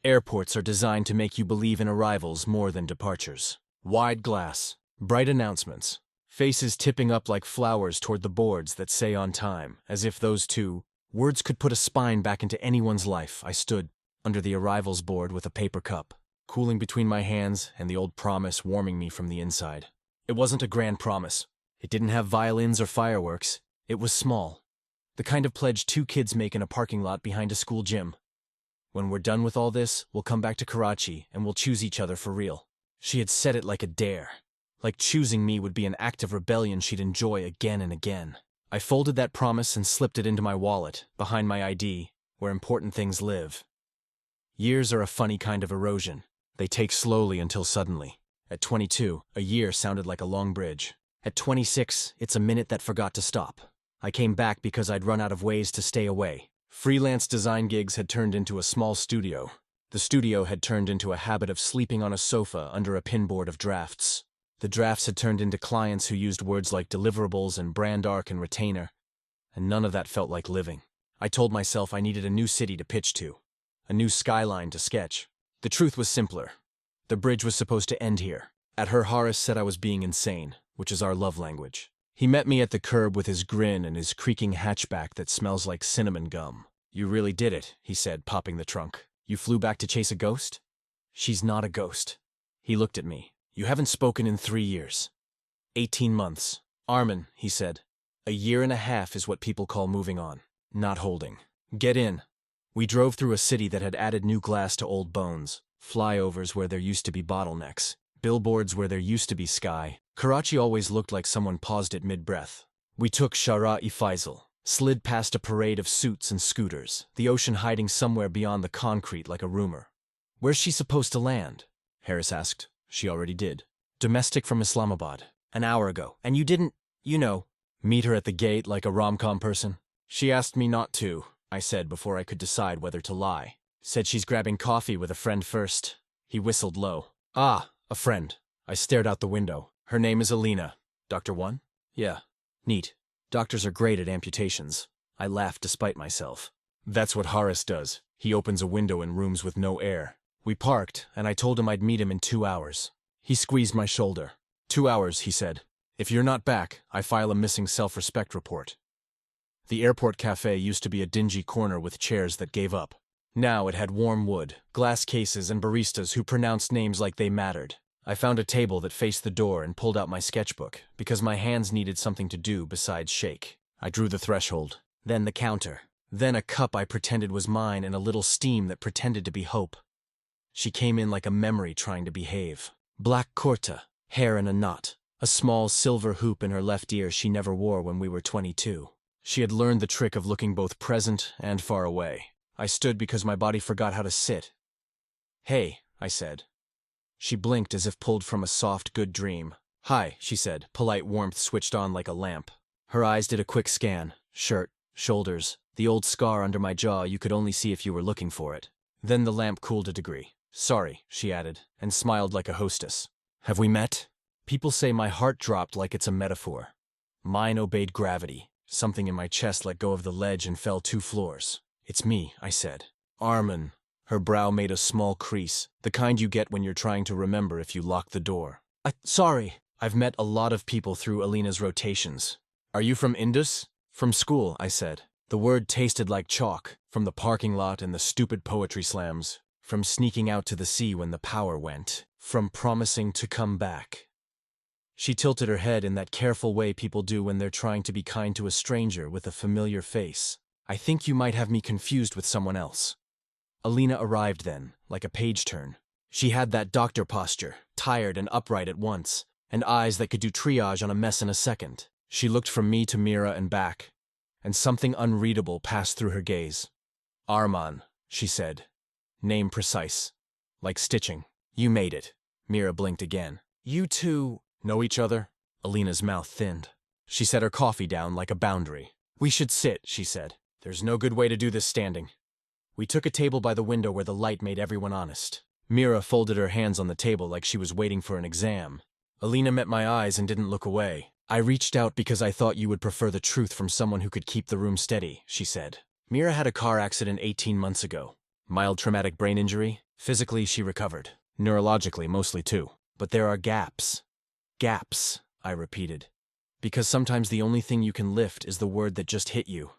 Airports are designed to make you believe in arrivals more than departures. Wide glass, bright announcements, faces tipping up like flowers toward the boards that say on time, as if those two words could put a spine back into anyone's life. I stood under the arrivals board with a paper cup, cooling between my hands and the old promise warming me from the inside. It wasn't a grand promise. It didn't have violins or fireworks. It was small. The kind of pledge two kids make in a parking lot behind a school gym. When we're done with all this, we'll come back to Karachi and we'll choose each other for real. She had said it like a dare. Like choosing me would be an act of rebellion she'd enjoy again and again. I folded that promise and slipped it into my wallet, behind my ID, where important things live. Years are a funny kind of erosion. They take slowly until suddenly. At 22, a year sounded like a long bridge. At 26, it's a minute that forgot to stop. I came back because I'd run out of ways to stay away. Freelance design gigs had turned into a small studio. The studio had turned into a habit of sleeping on a sofa under a pinboard of drafts. The drafts had turned into clients who used words like deliverables and brand arc and retainer, and none of that felt like living. I told myself I needed a new city to pitch to, a new skyline to sketch. The truth was simpler. The bridge was supposed to end here. At her, Horace said I was being insane, which is our love language. He met me at the curb with his grin and his creaking hatchback that smells like cinnamon gum. "You really did it," he said, popping the trunk. "You flew back to chase a ghost?" "She's not a ghost." He looked at me. "You haven't spoken in 3 years." 18 months. "Arman," he said, "a year and a half is what people call moving on, not holding. Get in." We drove through a city that had added new glass to old bones, flyovers where there used to be bottlenecks, billboards where there used to be sky. Karachi always looked like someone paused it mid-breath. We took Shara-e-Faisal, slid past a parade of suits and scooters, the ocean hiding somewhere beyond the concrete like a rumor. "Where's she supposed to land?" Harris asked. She already did. "Domestic from Islamabad. An hour ago. And you didn't, meet her at the gate like a rom-com person?" "She asked me not to," I said before I could decide whether to lie. "Said she's grabbing coffee with a friend first." He whistled low. "Ah, a friend." I stared out the window. "Her name is Alina." "Dr. One?" "Yeah." "Neat. Doctors are great at amputations." I laughed despite myself. "That's what Horace does. He opens a window in rooms with no air." We parked, and I told him I'd meet him in 2 hours. He squeezed my shoulder. 2 hours, he said. "If you're not back, I file a missing self-respect report." The airport cafe used to be a dingy corner with chairs that gave up. Now it had warm wood, glass cases, and baristas who pronounced names like they mattered. I found a table that faced the door and pulled out my sketchbook, because my hands needed something to do besides shake. I drew the threshold, then the counter, then a cup I pretended was mine and a little steam that pretended to be hope. She came in like a memory trying to behave. Black kurta, hair in a knot, a small silver hoop in her left ear she never wore when we were 22. She had learned the trick of looking both present and far away. I stood because my body forgot how to sit. "Hey," I said. She blinked as if pulled from a soft, good dream. "Hi," she said, polite warmth switched on like a lamp. Her eyes did a quick scan. Shirt, shoulders, the old scar under my jaw you could only see if you were looking for it. Then the lamp cooled a degree. "Sorry," she added, and smiled like a hostess. "Have we met?" People say my heart dropped like it's a metaphor. Mine obeyed gravity. Something in my chest let go of the ledge and fell 2 floors. "It's me," I said. "Arman." Her brow made a small crease, the kind you get when you're trying to remember if you lock the door. Sorry. I've met a lot of people through Alina's rotations." "Are you from Indus?" "From school," I said. The word tasted like chalk, from the parking lot and the stupid poetry slams, from sneaking out to the sea when the power went, from promising to come back. She tilted her head in that careful way people do when they're trying to be kind to a stranger with a familiar face. "I think you might have me confused with someone else." Alina arrived then, like a page turn. She had that doctor posture, tired and upright at once, and eyes that could do triage on a mess in a second. She looked from me to Mira and back, and something unreadable passed through her gaze. "Arman," she said. Name precise. Like stitching. "You made it." Mira blinked again. "You two know each other?" Alina's mouth thinned. She set her coffee down like a boundary. "We should sit," she said. "There's no good way to do this standing." We took a table by the window where the light made everyone honest. Mira folded her hands on the table like she was waiting for an exam. Alina met my eyes and didn't look away. "I reached out because I thought you would prefer the truth from someone who could keep the room steady," she said. "Mira had a car accident 18 months ago. Mild traumatic brain injury. Physically, she recovered. Neurologically, mostly too. But there are gaps. Gaps, I repeated. Because sometimes the only thing you can lift is the word that just hit you.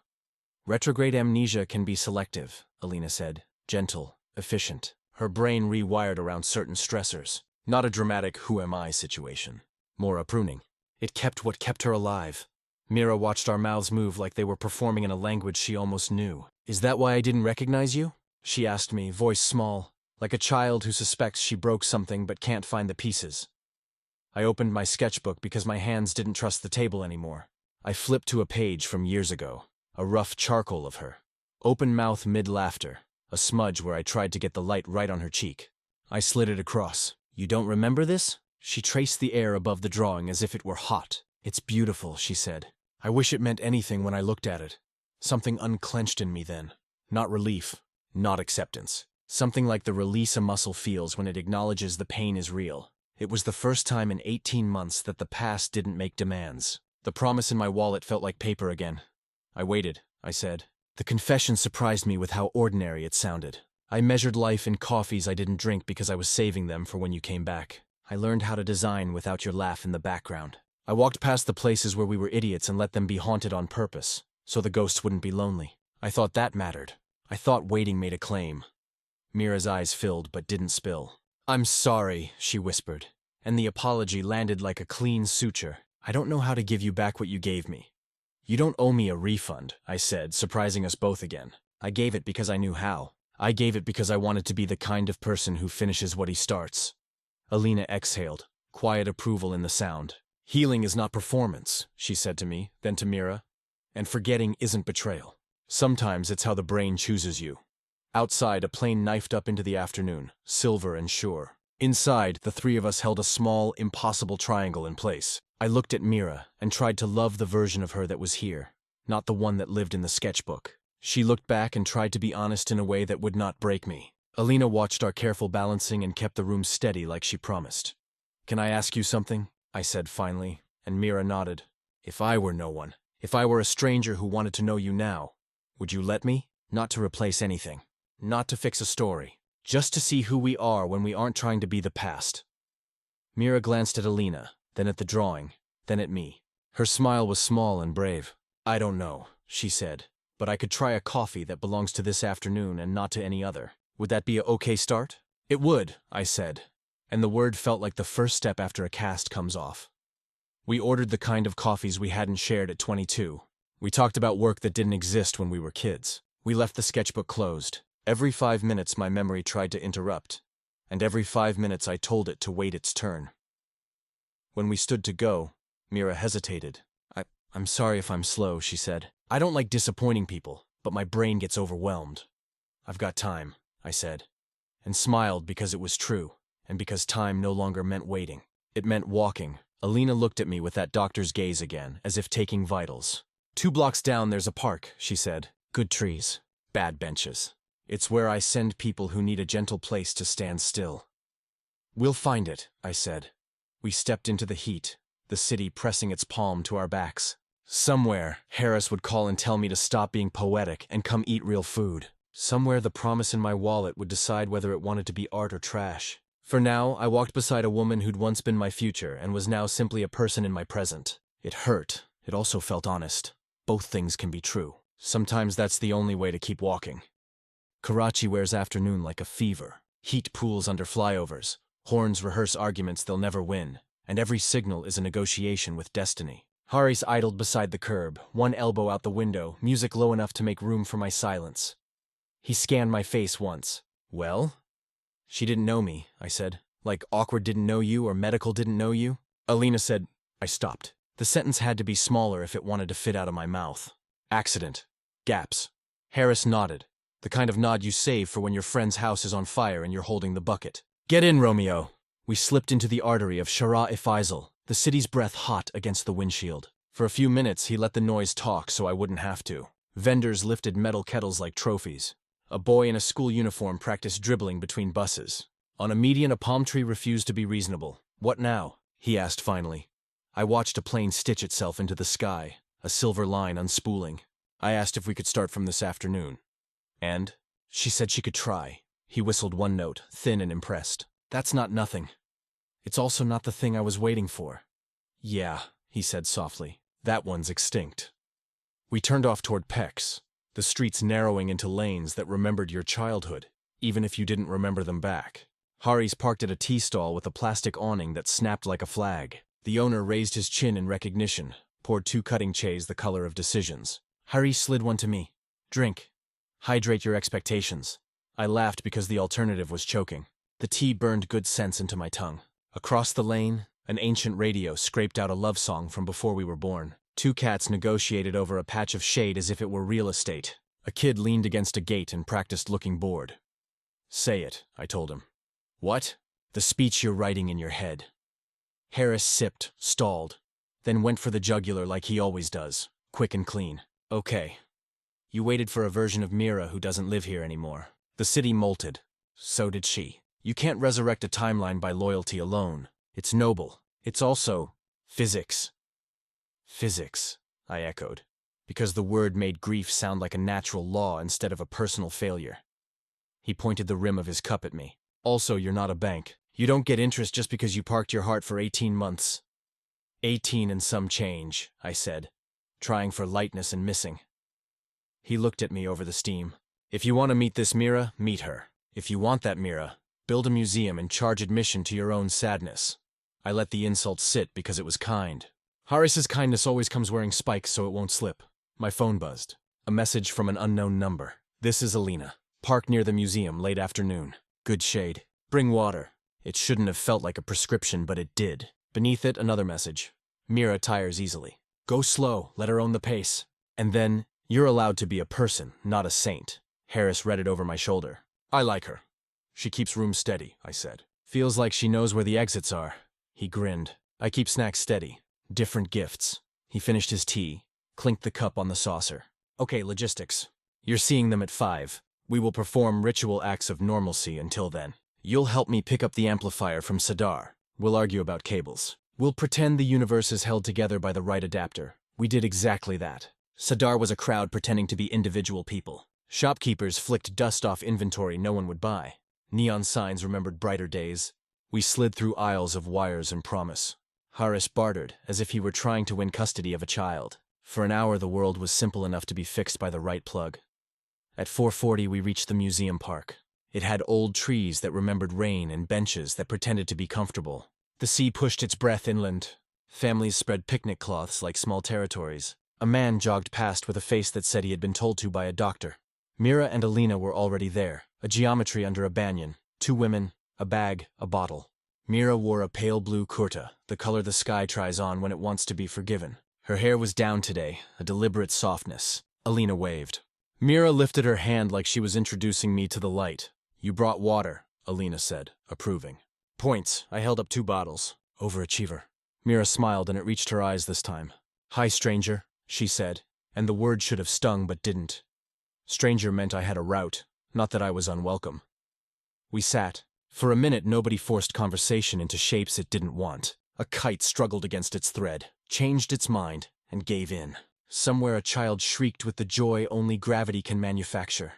Retrograde amnesia can be selective, Alina said. Gentle, efficient. Her brain rewired around certain stressors. Not a dramatic who am I situation. More a pruning. It kept what kept her alive. Mira watched our mouths move like they were performing in a language she almost knew. Is that why I didn't recognize you? She asked me, voice small, like a child who suspects she broke something but can't find the pieces. I opened my sketchbook because my hands didn't trust the table anymore. I flipped to a page from years ago, a rough charcoal of her. Open mouth mid-laughter, a smudge where I tried to get the light right on her cheek. I slid it across. You don't remember this? She traced the air above the drawing as if it were hot. It's beautiful, she said. I wish it meant anything when I looked at it. Something unclenched in me then. Not relief, not acceptance. Something like the release a muscle feels when it acknowledges the pain is real. It was the first time in 18 months that the past didn't make demands. The promise in my wallet felt like paper again. I waited, I said. The confession surprised me with how ordinary it sounded. I measured life in coffees I didn't drink because I was saving them for when you came back. I learned how to design without your laugh in the background. I walked past the places where we were idiots and let them be haunted on purpose, so the ghosts wouldn't be lonely. I thought that mattered. I thought waiting made a claim. Mira's eyes filled but didn't spill. I'm sorry, she whispered, and the apology landed like a clean suture. I don't know how to give you back what you gave me. You don't owe me a refund, I said, surprising us both again. I gave it because I knew how. I gave it because I wanted to be the kind of person who finishes what he starts. Alina exhaled, quiet approval in the sound. Healing is not performance, she said to me, then to Mira. And forgetting isn't betrayal. Sometimes it's how the brain chooses you. Outside, a plane knifed up into the afternoon, silver and sure. Inside, the three of us held a small, impossible triangle in place. I looked at Mira and tried to love the version of her that was here, not the one that lived in the sketchbook. She looked back and tried to be honest in a way that would not break me. Alina watched our careful balancing and kept the room steady like she promised. Can I ask you something? I said finally, and Mira nodded. If I were no one, if I were a stranger who wanted to know you now, would you let me? Not to replace anything, not to fix a story, just to see who we are when we aren't trying to be the past. Mira glanced at Alina, then at the drawing, then at me. Her smile was small and brave. I don't know, she said, but I could try a coffee that belongs to this afternoon and not to any other. Would that be a okay start? It would, I said, and the word felt like the first step after a cast comes off. We ordered the kind of coffees we hadn't shared at 22. We talked about work that didn't exist when we were kids. We left the sketchbook closed. Every 5 minutes my memory tried to interrupt, and every 5 minutes I told it to wait its turn. When we stood to go, Mira hesitated. I'm sorry if I'm slow, she said. I don't like disappointing people, but my brain gets overwhelmed. I've got time, I said, and smiled because it was true, and because time no longer meant waiting. It meant walking. Alina looked at me with that doctor's gaze again, as if taking vitals. 2 blocks down there's a park, she said. Good trees, bad benches. It's where I send people who need a gentle place to stand still. We'll find it, I said. We stepped into the heat, the city pressing its palm to our backs. Somewhere, Harris would call and tell me to stop being poetic and come eat real food. Somewhere the promise in my wallet would decide whether it wanted to be art or trash. For now, I walked beside a woman who'd once been my future and was now simply a person in my present. It hurt. It also felt honest. Both things can be true. Sometimes that's the only way to keep walking. Karachi wears afternoon like a fever. Heat pools under flyovers. Horns rehearse arguments they'll never win. And every signal is a negotiation with destiny. Haris idled beside the curb, one elbow out the window, music low enough to make room for my silence. He scanned my face once. Well? She didn't know me, I said. Like awkward didn't know you or medical didn't know you? Alina said. I stopped. The sentence had to be smaller if it wanted to fit out of my mouth. Accident. Gaps. Harris nodded. The kind of nod you save for when your friend's house is on fire and you're holding the bucket. Get in, Romeo. We slipped into the artery of Shara-e-Faisal, the city's breath hot against the windshield. For a few minutes, he let the noise talk so I wouldn't have to. Vendors lifted metal kettles like trophies. A boy in a school uniform practiced dribbling between buses. On a median, a palm tree refused to be reasonable. What now? He asked finally. I watched a plane stitch itself into the sky, a silver line unspooling. I asked if we could start from this afternoon. And? She said she could try. He whistled one note, thin and impressed. That's not nothing. It's also not the thing I was waiting for. Yeah, he said softly. That one's extinct. We turned off toward Peck's, the streets narrowing into lanes that remembered your childhood, even if you didn't remember them back. Hari's parked at a tea stall with a plastic awning that snapped like a flag. The owner raised his chin in recognition, poured 2 cutting chays the color of decisions. Hari slid one to me. Drink. Hydrate your expectations. I laughed because the alternative was choking. The tea burned good sense into my tongue. Across the lane, an ancient radio scraped out a love song from before we were born. 2 cats negotiated over a patch of shade as if it were real estate. A kid leaned against a gate and practiced looking bored. Say it, I told him. What? The speech you're writing in your head. Harris sipped, stalled, then went for the jugular like he always does, quick and clean. Okay. You waited for a version of Mira who doesn't live here anymore. The city molted. So did she. You can't resurrect a timeline by loyalty alone. It's noble. It's also physics. Physics, I echoed, because the word made grief sound like a natural law instead of a personal failure. He pointed the rim of his cup at me. Also, you're not a bank. You don't get interest just because you parked your heart for 18 months. 18 and some change, I said, trying for lightness and missing. He looked at me over the steam. If you want to meet this Mira, meet her. If you want that Mira, build a museum and charge admission to your own sadness. I let the insult sit because it was kind. Haris's kindness always comes wearing spikes so it won't slip. My phone buzzed. A message from an unknown number. This is Alina. Parked near the museum, late afternoon. Good shade. Bring water. It shouldn't have felt like a prescription, but it did. Beneath it, another message. Mira tires easily. Go slow, let her own the pace. And then, you're allowed to be a person, not a saint. Harris read it over my shoulder. I like her. She keeps room steady, I said. Feels like she knows where the exits are. He grinned. I keep snacks steady. Different gifts. He finished his tea, clinked the cup on the saucer. Okay, logistics. You're seeing them at 5. We will perform ritual acts of normalcy until then. You'll help me pick up the amplifier from Sadar. We'll argue about cables. We'll pretend the universe is held together by the right adapter. We did exactly that. Sadar was a crowd pretending to be individual people. Shopkeepers flicked dust off inventory no one would buy. Neon signs remembered brighter days. We slid through aisles of wires and promise. Haris bartered, as if he were trying to win custody of a child. For an hour the world was simple enough to be fixed by the right plug. At 4:40 we reached the museum park. It had old trees that remembered rain and benches that pretended to be comfortable. The sea pushed its breath inland. Families spread picnic cloths like small territories. A man jogged past with a face that said he had been told to by a doctor. Mira and Alina were already there, a geometry under a banyan, 2 women, a bag, a bottle. Mira wore a pale blue kurta, the color the sky tries on when it wants to be forgiven. Her hair was down today, a deliberate softness. Alina waved. Mira lifted her hand like she was introducing me to the light. You brought water, Alina said, approving. Points. I held up 2 bottles. Overachiever. Mira smiled and it reached her eyes this time. Hi, stranger, she said, and the word should have stung but didn't. Stranger meant I had a route, not that I was unwelcome. We sat. For a minute nobody forced conversation into shapes it didn't want. A kite struggled against its thread, changed its mind, and gave in. Somewhere a child shrieked with the joy only gravity can manufacture.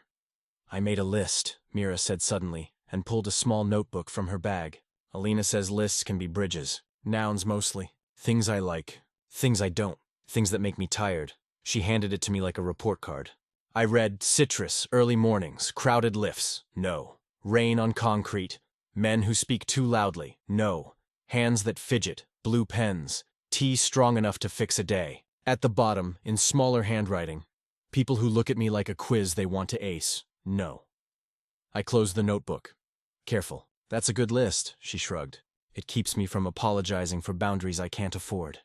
I made a list, Mira said suddenly, and pulled a small notebook from her bag. Alina says lists can be bridges. Nouns mostly. Things I like. Things I don't. Things that make me tired. She handed it to me like a report card. I read citrus, early mornings, crowded lifts. No. Rain on concrete. Men who speak too loudly. No. Hands that fidget. Blue pens. Tea strong enough to fix a day. At the bottom, in smaller handwriting, people who look at me like a quiz they want to ace. No. I closed the notebook. Careful. That's a good list, she shrugged. It keeps me from apologizing for boundaries I can't afford.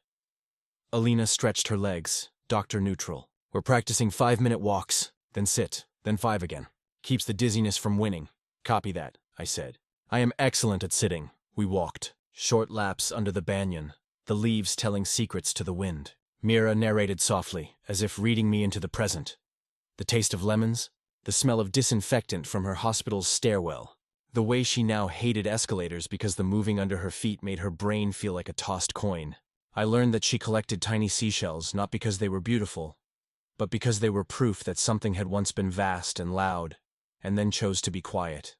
Alina stretched her legs, doctor neutral. We're practicing 5-minute walks, then sit, then 5 again. Keeps the dizziness from winning. Copy that, I said. I am excellent at sitting. We walked. Short laps under the banyan, the leaves telling secrets to the wind. Mira narrated softly, as if reading me into the present. The taste of lemons, the smell of disinfectant from her hospital's stairwell, the way she now hated escalators because the moving under her feet made her brain feel like a tossed coin. I learned that she collected tiny seashells not because they were beautiful, but because they were proof that something had once been vast and loud, and then chose to be quiet.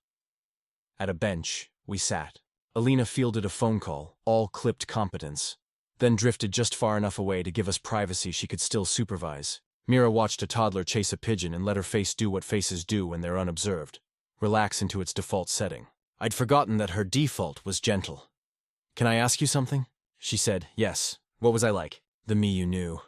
At a bench, we sat. Alina fielded a phone call, all clipped competence, then drifted just far enough away to give us privacy she could still supervise. Mira watched a toddler chase a pigeon and let her face do what faces do when they're unobserved. Relax into its default setting. I'd forgotten that her default was gentle. "Can I ask you something?" She said, "Yes. What was I like?" The me you knew.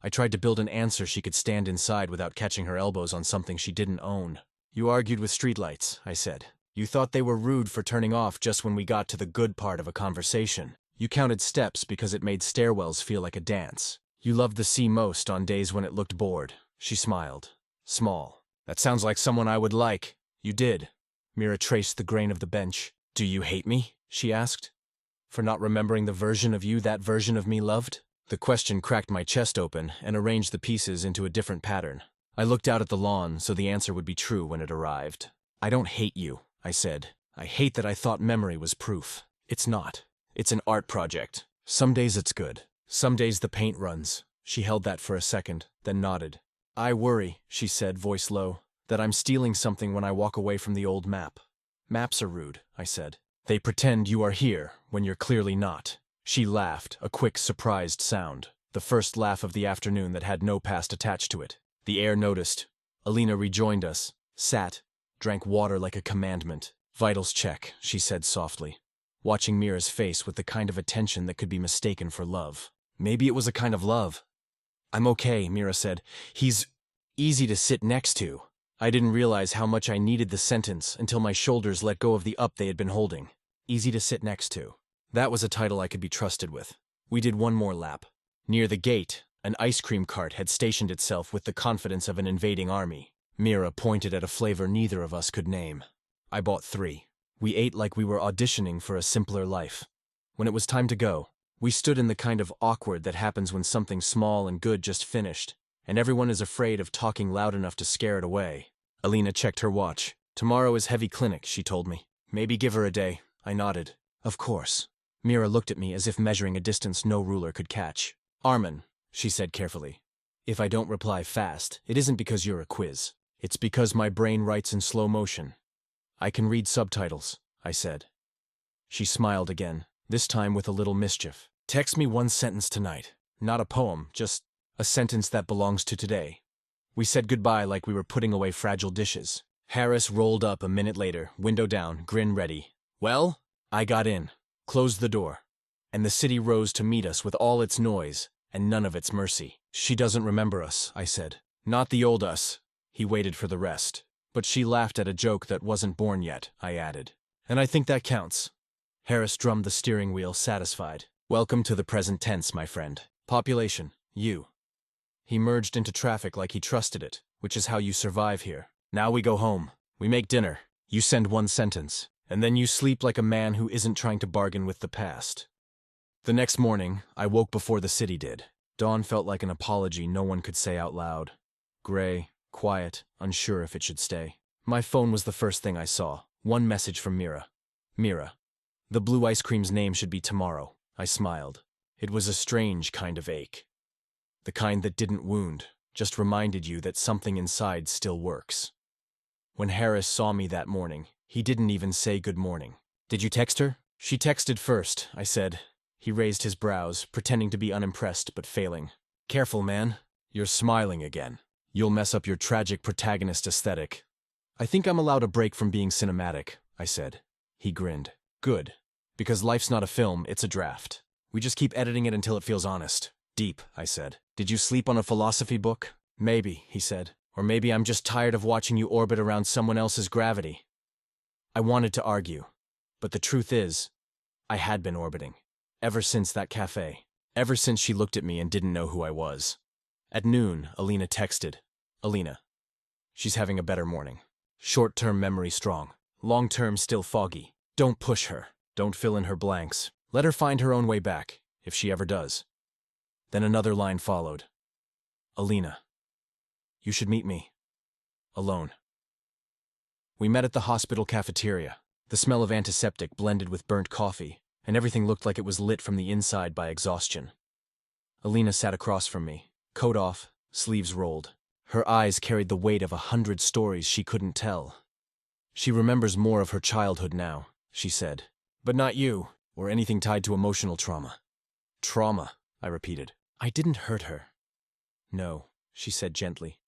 I tried to build an answer she could stand inside without catching her elbows on something she didn't own. "You argued with streetlights," I said. "You thought they were rude for turning off just when we got to the good part of a conversation. You counted steps because it made stairwells feel like a dance. You loved the sea most on days when it looked bored." She smiled. Small. "That sounds like someone I would like." "You did." Mira traced the grain of the bench. "Do you hate me?" she asked. "For not remembering the version of you that version of me loved?" The question cracked my chest open and arranged the pieces into a different pattern. I looked out at the lawn so the answer would be true when it arrived. "I don't hate you," I said. "I hate that I thought memory was proof. It's not. It's an art project. Some days it's good. Some days the paint runs." She held that for a second, then nodded. "I worry," she said, voice low, "that I'm stealing something when I walk away from the old map." "Maps are rude," I said. "They pretend you are here when you're clearly not." She laughed, a quick, surprised sound, the first laugh of the afternoon that had no past attached to it. The air noticed. Alina rejoined us, sat, drank water like a commandment. "Vitals check," she said softly, watching Mira's face with the kind of attention that could be mistaken for love. Maybe it was a kind of love. "I'm okay," Mira said. "He's easy to sit next to." I didn't realize how much I needed the sentence until my shoulders let go of the up they had been holding. Easy to sit next to. That was a title I could be trusted with. We did one more lap. Near the gate, an ice cream cart had stationed itself with the confidence of an invading army. Mira pointed at a flavor neither of us could name. I bought 3. We ate like we were auditioning for a simpler life. When it was time to go, we stood in the kind of awkward that happens when something small and good just finished, and everyone is afraid of talking loud enough to scare it away. Alina checked her watch. "Tomorrow is heavy clinic," she told me. "Maybe give her a day." I nodded. "Of course." Mira looked at me as if measuring a distance no ruler could catch. "Arman," she said carefully, "if I don't reply fast, it isn't because you're a quiz. It's because my brain writes in slow motion." "I can read subtitles," I said. She smiled again, this time with a little mischief. "Text me one sentence tonight. Not a poem, just a sentence that belongs to today." We said goodbye like we were putting away fragile dishes. Harris rolled up a minute later, window down, grin ready. "Well?" I got in, closed the door, and the city rose to meet us with all its noise and none of its mercy. "She doesn't remember us," I said. "Not the old us." He waited for the rest. "But she laughed at a joke that wasn't born yet," I added. "And I think that counts." Harris drummed the steering wheel, satisfied. "Welcome to the present tense, my friend. Population, you." He merged into traffic like he trusted it, which is how you survive here. "Now we go home. We make dinner. You send one sentence. And then you sleep like a man who isn't trying to bargain with the past." The next morning, I woke before the city did. Dawn felt like an apology no one could say out loud. Gray, quiet, unsure if it should stay. My phone was the first thing I saw. One message from Mira. "Mira, the blue ice cream's name should be tomorrow." I smiled. It was a strange kind of ache. The kind that didn't wound, just reminded you that something inside still works. When Harris saw me that morning, he didn't even say good morning. "Did you text her?" "She texted first," I said. He raised his brows, pretending to be unimpressed but failing. "Careful, man. You're smiling again. You'll mess up your tragic protagonist aesthetic." "I think I'm allowed a break from being cinematic," I said. He grinned. "Good. Because life's not a film, it's a draft. We just keep editing it until it feels honest." "Deep," I said. "Did you sleep on a philosophy book?" "Maybe," he said. "Or maybe I'm just tired of watching you orbit around someone else's gravity." I wanted to argue, but the truth is, I had been orbiting. Ever since that cafe. Ever since she looked at me and didn't know who I was. At noon, Alina texted. "Alina. She's having a better morning. Short-term memory strong. Long-term still foggy. Don't push her. Don't fill in her blanks. Let her find her own way back, if she ever does." Then another line followed. "Alina. You should meet me. Alone." We met at the hospital cafeteria. The smell of antiseptic blended with burnt coffee, and everything looked like it was lit from the inside by exhaustion. Alina sat across from me, coat off, sleeves rolled. Her eyes carried the weight of 100 stories she couldn't tell. She remembers more of her childhood now, she said. But not you, or anything tied to emotional trauma. Trauma, I repeated. I didn't hurt her. No, she said gently.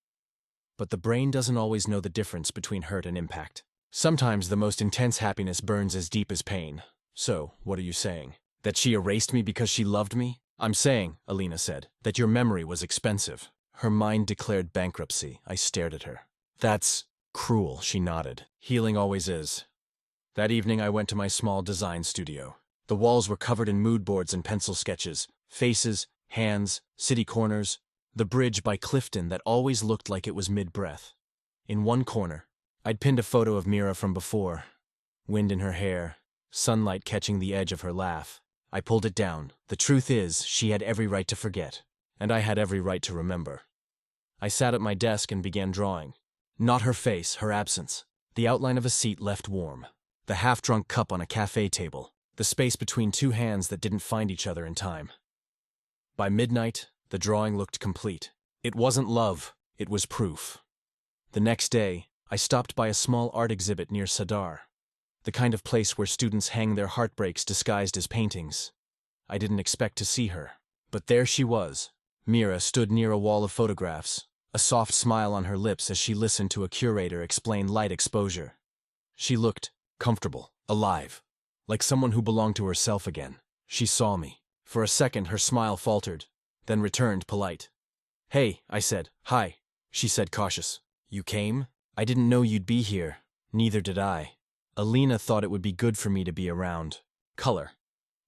But the brain doesn't always know the difference between hurt and impact. Sometimes the most intense happiness burns as deep as pain. So, what are you saying? That she erased me because she loved me? I'm saying, Alina said, that your memory was expensive. Her mind declared bankruptcy. I stared at her. That's cruel, she nodded. Healing always is. That evening I went to my small design studio. The walls were covered in mood boards and pencil sketches, faces, hands, city corners, the bridge by Clifton that always looked like it was mid-breath. In one corner, I'd pinned a photo of Mira from before. Wind in her hair, sunlight catching the edge of her laugh. I pulled it down. The truth is, she had every right to forget, and I had every right to remember. I sat at my desk and began drawing. Not her face, her absence. The outline of a seat left warm. The half-drunk cup on a cafe table. The space between two hands that didn't find each other in time. By midnight, the drawing looked complete. It wasn't love, it was proof. The next day, I stopped by a small art exhibit near Sadar, the kind of place where students hang their heartbreaks disguised as paintings. I didn't expect to see her, but there she was. Mira stood near a wall of photographs, a soft smile on her lips as she listened to a curator explain light exposure. She looked comfortable, alive, like someone who belonged to herself again. She saw me. For a second, her smile faltered, then returned polite. Hey, I said. Hi, she said cautious. You came? I didn't know you'd be here. Neither did I. Alina thought it would be good for me to be around. Color.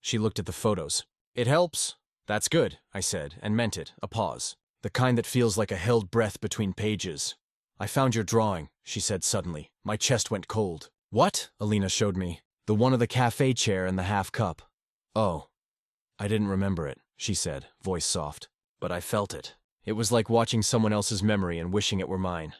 She looked at the photos. It helps. That's good, I said, and meant it, a pause. The kind that feels like a held breath between pages. I found your drawing, she said suddenly. My chest went cold. What? Alina showed me. The one of the cafe chair and the half cup. Oh. I didn't remember it, she said, voice soft. But I felt it. It was like watching someone else's memory and wishing it were mine.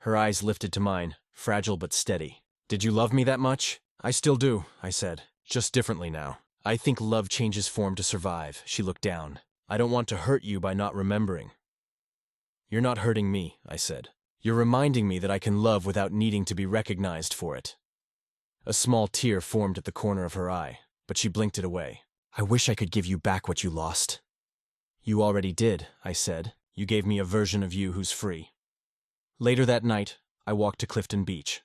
Her eyes lifted to mine, fragile but steady. Did you love me that much? I still do, I said. Just differently now. I think love changes form to survive. She looked down. I don't want to hurt you by not remembering. You're not hurting me, I said. You're reminding me that I can love without needing to be recognized for it. A small tear formed at the corner of her eye, but she blinked it away. I wish I could give you back what you lost. You already did, I said. You gave me a version of you who's free. Later that night, I walked to Clifton Beach.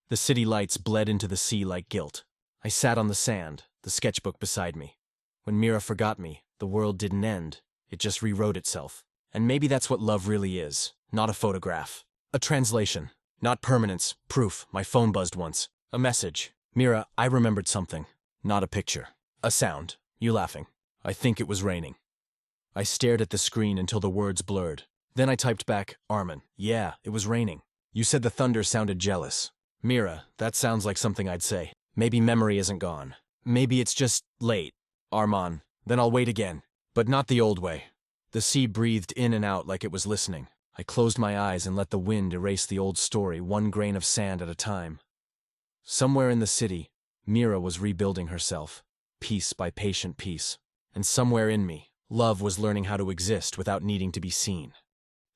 The city lights bled into the sea like guilt. I sat on the sand, the sketchbook beside me. When Mira forgot me, the world didn't end. It just rewrote itself. And maybe that's what love really is. Not a photograph. A translation. Not permanence. Proof. My phone buzzed once. A message. Mira, I remembered something. Not a picture. A sound. You laughing. I think it was raining. I stared at the screen until the words blurred. Then I typed back, Arman. Yeah, it was raining. You said the thunder sounded jealous. Mira, that sounds like something I'd say. Maybe memory isn't gone. Maybe it's just late. Arman. Then I'll wait again. But not the old way. The sea breathed in and out like it was listening. I closed my eyes and let the wind erase the old story, one grain of sand at a time. Somewhere in the city, Mira was rebuilding herself, piece by patient piece. And somewhere in me, love was learning how to exist without needing to be seen.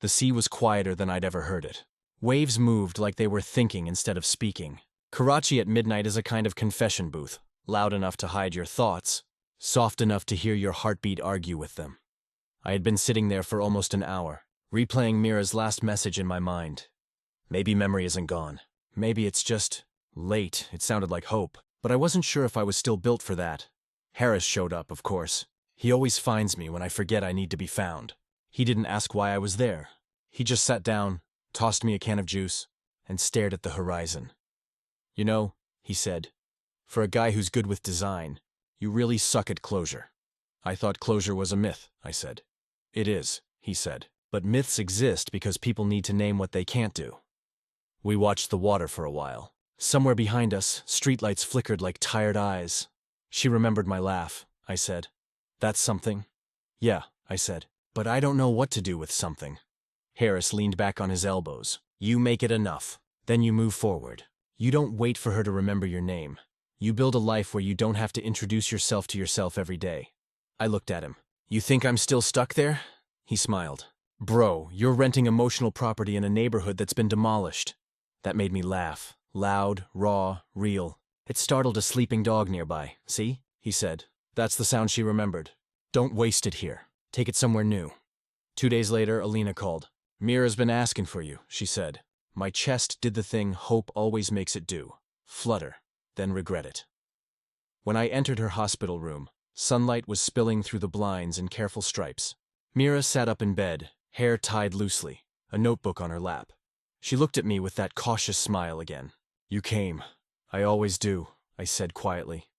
The sea was quieter than I'd ever heard it. Waves moved like they were thinking instead of speaking. Karachi at midnight is a kind of confession booth, loud enough to hide your thoughts, soft enough to hear your heartbeat argue with them. I had been sitting there for almost an hour, replaying Mira's last message in my mind. Maybe memory isn't gone. Maybe it's just late. It sounded like hope, but I wasn't sure if I was still built for that. Harris showed up, of course. He always finds me when I forget I need to be found. He didn't ask why I was there. He just sat down, tossed me a can of juice, and stared at the horizon. You know, he said, for a guy who's good with design, you really suck at closure. I thought closure was a myth, I said. It is, he said, but myths exist because people need to name what they can't do. We watched the water for a while. Somewhere behind us, streetlights flickered like tired eyes. She remembered my laugh, I said. That's something? Yeah, I said, but I don't know what to do with something. Harris leaned back on his elbows. You make it enough. Then you move forward. You don't wait for her to remember your name. You build a life where you don't have to introduce yourself to yourself every day. I looked at him. You think I'm still stuck there? He smiled. Bro, you're renting emotional property in a neighborhood that's been demolished. That made me laugh. Loud, raw, real. It startled a sleeping dog nearby. "See?" he said. "That's the sound she remembered. Don't waste it here. Take it somewhere new." 2 days later, Alina called. "Mira's been asking for you," she said. My chest did the thing hope always makes it do. Flutter, then regret it. When I entered her hospital room, sunlight was spilling through the blinds in careful stripes. Mira sat up in bed, hair tied loosely, a notebook on her lap. She looked at me with that cautious smile again. "You came. I always do," I said quietly.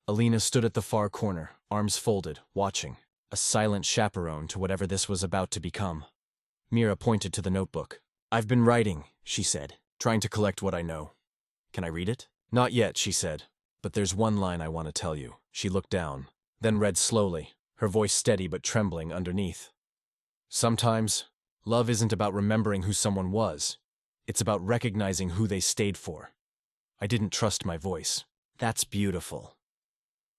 Alina stood at the far corner, arms folded, watching, a silent chaperone to whatever this was about to become. Mira pointed to the notebook. "I've been writing," she said, "trying to collect what I know. Can I read it?" "Not yet," she said, "but there's one line I want to tell you." She looked down, then read slowly, her voice steady but trembling underneath. "Sometimes, love isn't about remembering who someone was. It's about recognizing who they stayed for." I didn't trust my voice. "That's beautiful."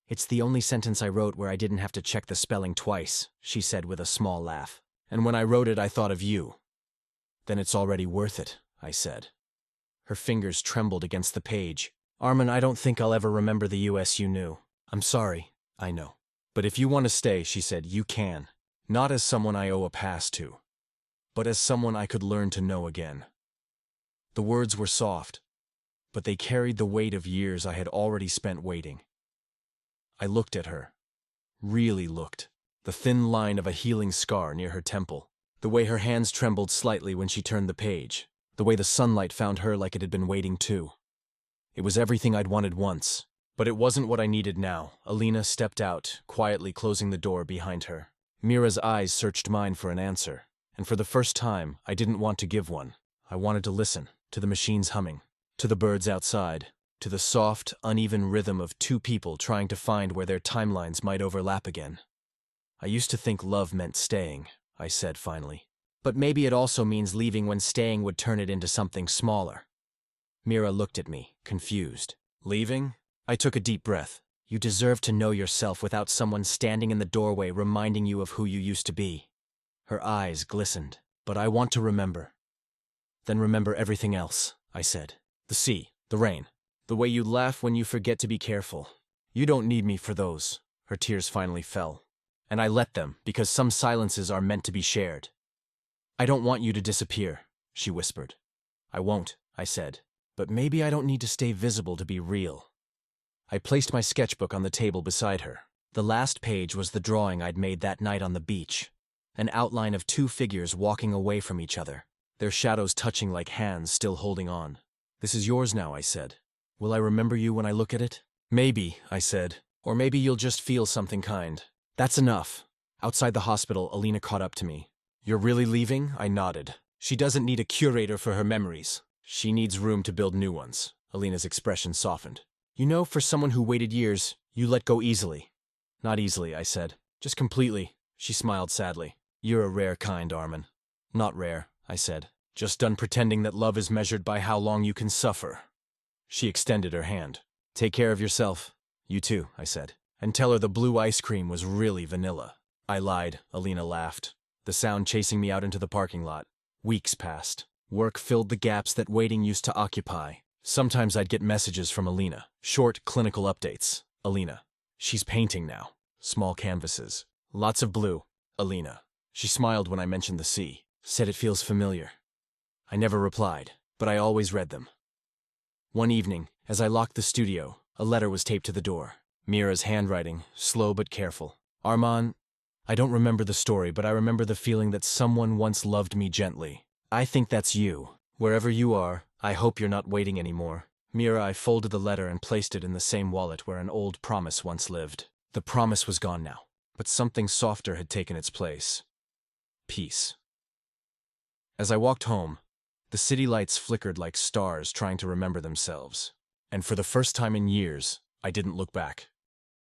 "It's the only sentence I wrote where I didn't have to check the spelling twice," she said with a small laugh. "And when I wrote it, I thought of you." "Then it's already worth it," I said. Her fingers trembled against the page. "Arman, I don't think I'll ever remember the US you knew. I'm sorry, I know. But if you want to stay," she said, "you can. Not as someone I owe a past to, but as someone I could learn to know again." The words were soft, but they carried the weight of years I had already spent waiting. I looked at her. Really looked. The thin line of a healing scar near her temple. The way her hands trembled slightly when she turned the page. The way the sunlight found her like it had been waiting too. It was everything I'd wanted once. But it wasn't what I needed now. Alina stepped out, quietly closing the door behind her. Mira's eyes searched mine for an answer. And for the first time, I didn't want to give one. I wanted to listen, to the machines humming, to the birds outside, to the soft, uneven rhythm of two people trying to find where their timelines might overlap again. "I used to think love meant staying," I said finally. "But maybe it also means leaving when staying would turn it into something smaller." Mira looked at me, confused. "Leaving?" I took a deep breath. "You deserve to know yourself without someone standing in the doorway reminding you of who you used to be." Her eyes glistened. "But I want to remember." "Then remember everything else," I said. "The sea, the rain, the way you laugh when you forget to be careful. You don't need me for those." Her tears finally fell. "And I let them, because some silences are meant to be shared." "I don't want you to disappear," she whispered. "I won't," I said. "But maybe I don't need to stay visible to be real." I placed my sketchbook on the table beside her. The last page was the drawing I'd made that night on the beach. An outline of two figures walking away from each other, their shadows touching like hands still holding on. "This is yours now," I said. "Will I remember you when I look at it?" "Maybe," I said. "Or maybe you'll just feel something kind." "That's enough." Outside the hospital, Alina caught up to me. "You're really leaving?" I nodded. "She doesn't need a curator for her memories. She needs room to build new ones." Alina's expression softened. "You know, for someone who waited years, you let go easily." "Not easily," I said. "Just completely." She smiled sadly. "You're a rare kind, Arman." "Not rare," I said. "Just done pretending that love is measured by how long you can suffer." She extended her hand. "Take care of yourself." "You too," I said. "And tell her the blue ice cream was really vanilla." I lied, Alina laughed, the sound chasing me out into the parking lot. Weeks passed. Work filled the gaps that waiting used to occupy. Sometimes I'd get messages from Alina, short clinical updates. "Alina. She's painting now. Small canvases. Lots of blue. Alina." She smiled when I mentioned the sea, said it feels familiar. I never replied, but I always read them. One evening, as I locked the studio, a letter was taped to the door. Mira's handwriting, slow but careful. "Arman, I don't remember the story, but I remember the feeling that someone once loved me gently. I think that's you. Wherever you are, I hope you're not waiting anymore." Mira, I folded the letter and placed it in the same wallet where an old promise once lived. The promise was gone now, but something softer had taken its place. Peace. As I walked home, the city lights flickered like stars trying to remember themselves. And for the first time in years, I didn't look back.